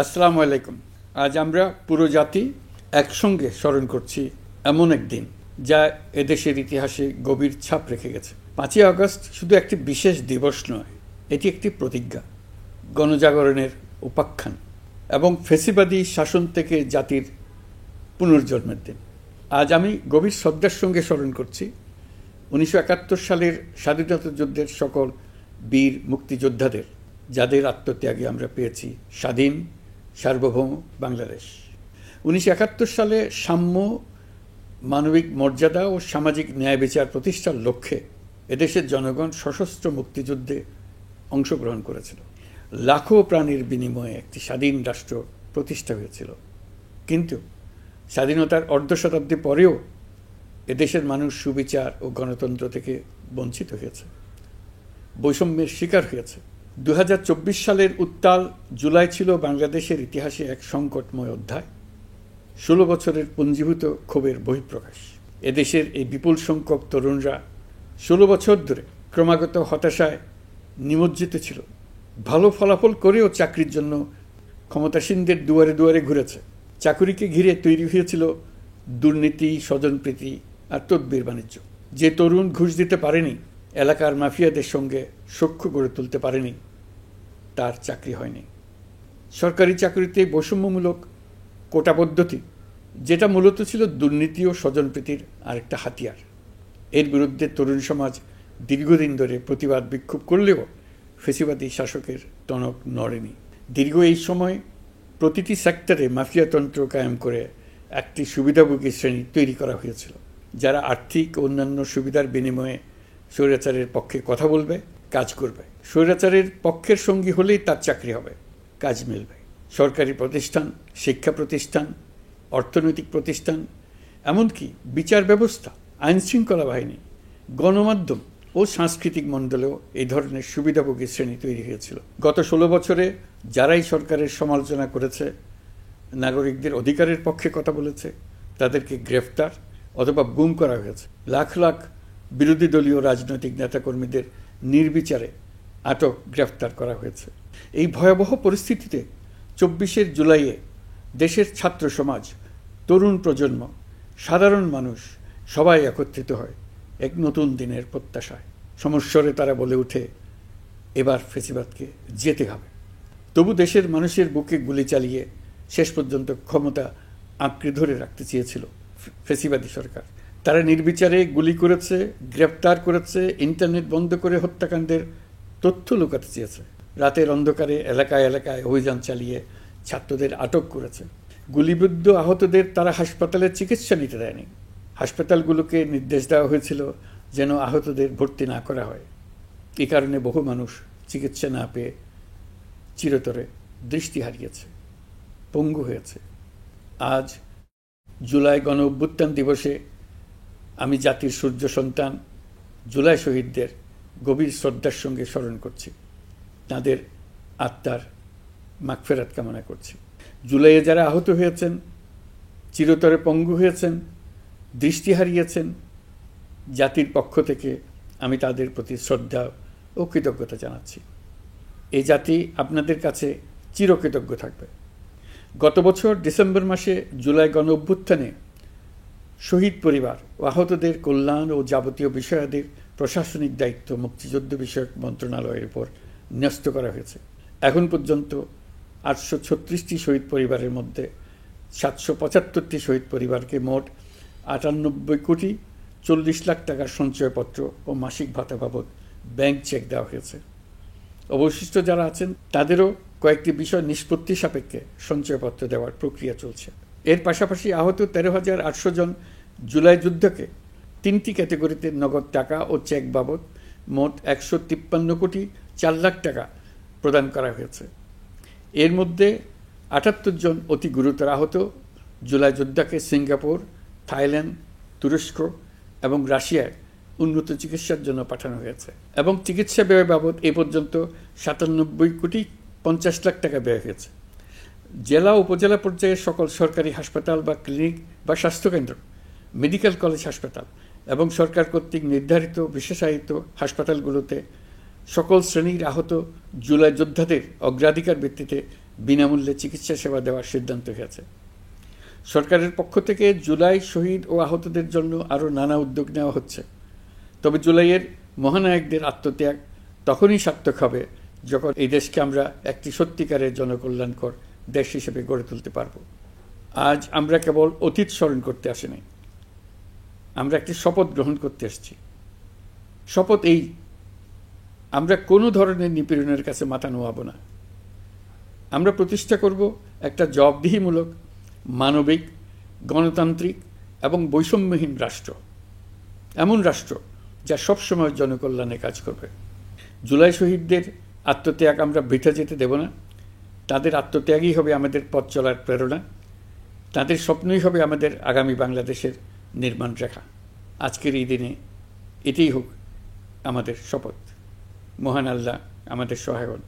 আসসালামু আলাইকুম। আজ আমরা পুরো জাতি একসঙ্গে স্মরণ করছি এমন একদিন যা এদেশের ইতিহাসে গভীর ছাপ রেখে গেছে। 5ই আগস্ট শুধু একটি বিশেষ দিবস নয়, এটি একটি প্রতিজ্ঞা, গণজাগরণের উপাখ্যান এবং ফ্যাসিবাদী শাসন থেকে জাতির পুনর্জন্মের দিন। আজ আমি গভীর শ্রদ্ধার সঙ্গে স্মরণ করছি 1971 সালের স্বাধীনতা যুদ্ধের সকল বীর মুক্তিযোদ্ধাদের, যাদের আত্মত্যাগে আমরা পেয়েছি স্বাধীন সার্বভৌম বাংলাদেশ। 1971 সালে সাম্য, মানবিক মর্যাদা ও সামাজিক ন্যায় বিচার প্রতিষ্ঠার লক্ষ্যে এদেশের জনগণ সশস্ত্র মুক্তিযুদ্ধে অংশগ্রহণ করেছিল। লাখো প্রাণীর বিনিময়ে একটি স্বাধীন রাষ্ট্র প্রতিষ্ঠা হয়েছিল। কিন্তু স্বাধীনতার অর্ধ শতাব্দী পরেও এদেশের মানুষ সুবিচার ও গণতন্ত্র থেকে বঞ্চিত হয়েছে, বৈষম্যের শিকার হয়েছে। 2024 সালের উত্তাল জুলাই ছিল বাংলাদেশের ইতিহাসে এক সংকটময় অধ্যায়, 16 বছরের পুঞ্জীভূত ক্ষোভের বহিঃপ্রকাশ। এদেশের এই বিপুল সংখ্যক তরুণরা 16 বছর ধরে ক্রমাগত হতাশায় নিমজ্জিত ছিল। ভালো ফলাফল করেও চাকরির জন্য ক্ষমতাসীনদের দুয়ারে দুয়ারে ঘুরেছে। চাকুরিকে ঘিরে তৈরি হয়েছিল দুর্নীতি, স্বজনপ্রীতি আর তদবির বাণিজ্য। যে তরুণ ঘুষ দিতে পারেনি, এলাকার মাফিয়াদের সঙ্গে সখ্য গড়ে তুলতে পারেনি, তার চাকরি হয়নি। সরকারি চাকরিতে বৈষম্যমূলক কোটা পদ্ধতি, যেটা মূলত ছিল দুর্নীতি ও স্বজনপ্রীতির আরেকটা হাতিয়ার, এর বিরুদ্ধে তরুণ সমাজ দীর্ঘদিন ধরে প্রতিবাদ বিক্ষোভ করলেও ফ্যাসিবাদী শাসকের টনক নড়েনি। দীর্ঘ এই সময় প্রতিটি সেক্টরে মাফিয়াতন্ত্র কায়েম করে একটি সুবিধাভোগী শ্রেণী তৈরি করা হয়েছিল, যারা আর্থিক ও অন্যান্য সুবিধার বিনিময়ে স্বৈরাচারের পক্ষে কথা বলবে, কাজ করবে। স্বৈরাচারের পক্ষের সঙ্গী হলেই তার চাকরি হবে, কাজ মিলবে। সরকারি প্রতিষ্ঠান, শিক্ষা প্রতিষ্ঠান, অর্থনৈতিক প্রতিষ্ঠান, এমনকি বিচার ব্যবস্থা, আইনশৃঙ্খলা বাহিনী, গণমাধ্যম ও সাংস্কৃতিক মণ্ডলেও এই ধরনের সুবিধাভোগী শ্রেণী তৈরি হয়েছিল। গত 16 বছরে যারাই সরকারের সমালোচনা করেছে, নাগরিকদের অধিকারের পক্ষে কথা বলেছে, তাদেরকে গ্রেফতার অথবা গুম করা হয়েছে। লাখ লাখ বিরোধী দলীয় রাজনৈতিক নেতাকর্মীদের নির্বিচারে আটক, গ্রেফতার করা হয়েছে। এই ভয়াবহ পরিস্থিতিতে 24 জুলাইয়ে দেশের ছাত্র সমাজ, তরুণ প্রজন্ম, সাধারণ মানুষ সবাই একত্রিত হয় এক নতুন দিনের প্রত্যাশায়। সমস্বরে তারা বলে ওঠে, এবার ফ্যাসিবাদকে যেতে হবে। তবু দেশের মানুষের বুকে গুলি চালিয়ে শেষ পর্যন্ত ক্ষমতা আঁকড়ে ধরে রাখতে চেয়েছিল ফ্যাসিবাদী সরকার। তারা নির্বিচারে গুলি করেছে, গ্রেপ্তার করেছে, ইন্টারনেট বন্ধ করে হত্যাকাণ্ডের তথ্য লুকাতে চেয়েছে। রাতের অন্ধকারে এলাকায় এলাকায় অভিযান চালিয়ে ছাত্রদের আটক করেছে। গুলিবিদ্ধ আহতদের তারা হাসপাতালে চিকিৎসা নিতে দেয়নি। হাসপাতালগুলোকে নির্দেশ দেওয়া হয়েছিল যেন আহতদের ভর্তি না করা হয়। এ কারণে বহু মানুষ চিকিৎসা না পেয়ে চিরতরে দৃষ্টি হারিয়েছে, পঙ্গু হয়েছে। আজ জুলাই গণ অভ্যুত্থান দিবসে আমি জাতির সূর্য সন্তান জুলাই শহীদদের গভীর শ্রদ্ধার সঙ্গে স্মরণ করছি, তাদের আত্মার মাগফিরাত কামনা করছি। জুলাইয়ে যারা আহত হয়েছেন, চিরতরে পঙ্গু হয়েছেন, দৃষ্টি হারিয়েছেন, জাতির পক্ষ থেকে আমি তাদের প্রতি শ্রদ্ধা ও কৃতজ্ঞতা জানাচ্ছি। এই জাতি আপনাদের কাছে চিরকৃতজ্ঞ থাকবে। গত বছর ডিসেম্বর মাসে জুলাই গণ অভ্যুত্থানে শহীদ পরিবার ও আহতদের কল্যাণ ও যাবতীয় বিষয়াদির প্রশাসনিক দায়িত্ব মুক্তিযুদ্ধ বিষয়ক মন্ত্রণালয়ের উপর ন্যস্ত করা হয়েছে। এখন পর্যন্ত 836টি শহীদ পরিবারের মধ্যে 775টি শহীদ পরিবারকে মোট 98 কোটি 40 লাখ টাকার সঞ্চয়পত্র ও মাসিক ভাতা বাবদ ব্যাংক চেক দেওয়া হয়েছে। অবশিষ্ট যারা আছেন তাদেরও কয়েকটি বিষয় নিষ্পত্তি সাপেক্ষে সঞ্চয়পত্র দেওয়ার প্রক্রিয়া চলছে। এর পাশাপাশি আহত 13,800 জন জুলাই যুদ্ধকে 3টি ক্যাটেগরিতে নগদ টাকা ও চেক বাবদ মোট 153 কোটি 4 লাখ টাকা প্রদান করা হয়েছে। এর মধ্যে 78 জন অতি গুরুতর আহত জুলাই যোদ্ধাকে সিঙ্গাপুর, থাইল্যান্ড, তুরস্ক এবং রাশিয়ায় উন্নত চিকিৎসার জন্য পাঠানো হয়েছে এবং চিকিৎসা ব্যয় বাবদ এ পর্যন্ত 97 কোটি 50 লাখ টাকা ব্যয় হয়েছে। জেলা উপজেলা পর্যায়ে সকল সরকারি হাসপাতাল বা ক্লিনিক বা স্বাস্থ্যকেন্দ্র, মেডিকেল কলেজ হাসপাতাল এবং সরকার কর্তৃক নির্ধারিত বিশেষায়িত হাসপাতালগুলোতে সকল শ্রেণীর আহত জুলাই যোদ্ধাদের অগ্রাধিকার ভিত্তিতে বিনামূল্যে চিকিৎসা সেবা দেওয়ার সিদ্ধান্ত হয়েছে। সরকারের পক্ষ থেকে জুলাই শহীদ ও আহতদের জন্য আরও নানা উদ্যোগ নেওয়া হচ্ছে। তবে জুলাইয়ের মহানায়কদের আত্মত্যাগ তখনই সার্থক হবে যখন এই দেশকে আমরা একটি সত্যিকারের জনকল্যাণকর দেশ হিসেবে গড়ে তুলতে পারব। আজ আমরা কেবল অতীত স্মরণ করতে আসিনি, আমরা একটি শপথ গ্রহণ করতে এসেছি। শপথ এই, আমরা কোনো ধরনের নিপীড়নের কাছে মাথা নোয়াব না। আমরা প্রতিষ্ঠা করব একটা জবাবদিহিমূলক, মানবিক, গণতান্ত্রিক এবং বৈষম্যহীন রাষ্ট্র, এমন রাষ্ট্র যা সবসময় জনকল্যাণে কাজ করবে। জুলাই শহীদদের আত্মত্যাগ আমরা বৃথা যেতে দেব না। তাদের আত্মত্যাগই হবে আমাদের পথ চলার প্রেরণা, তাদের স্বপ্নই হবে আমাদের আগামী বাংলাদেশের নির্মাণ রেখা। আজকের এই দিনে এটাই হোক আমাদের শপথ। মহান আল্লাহ আমাদের সহায় হন।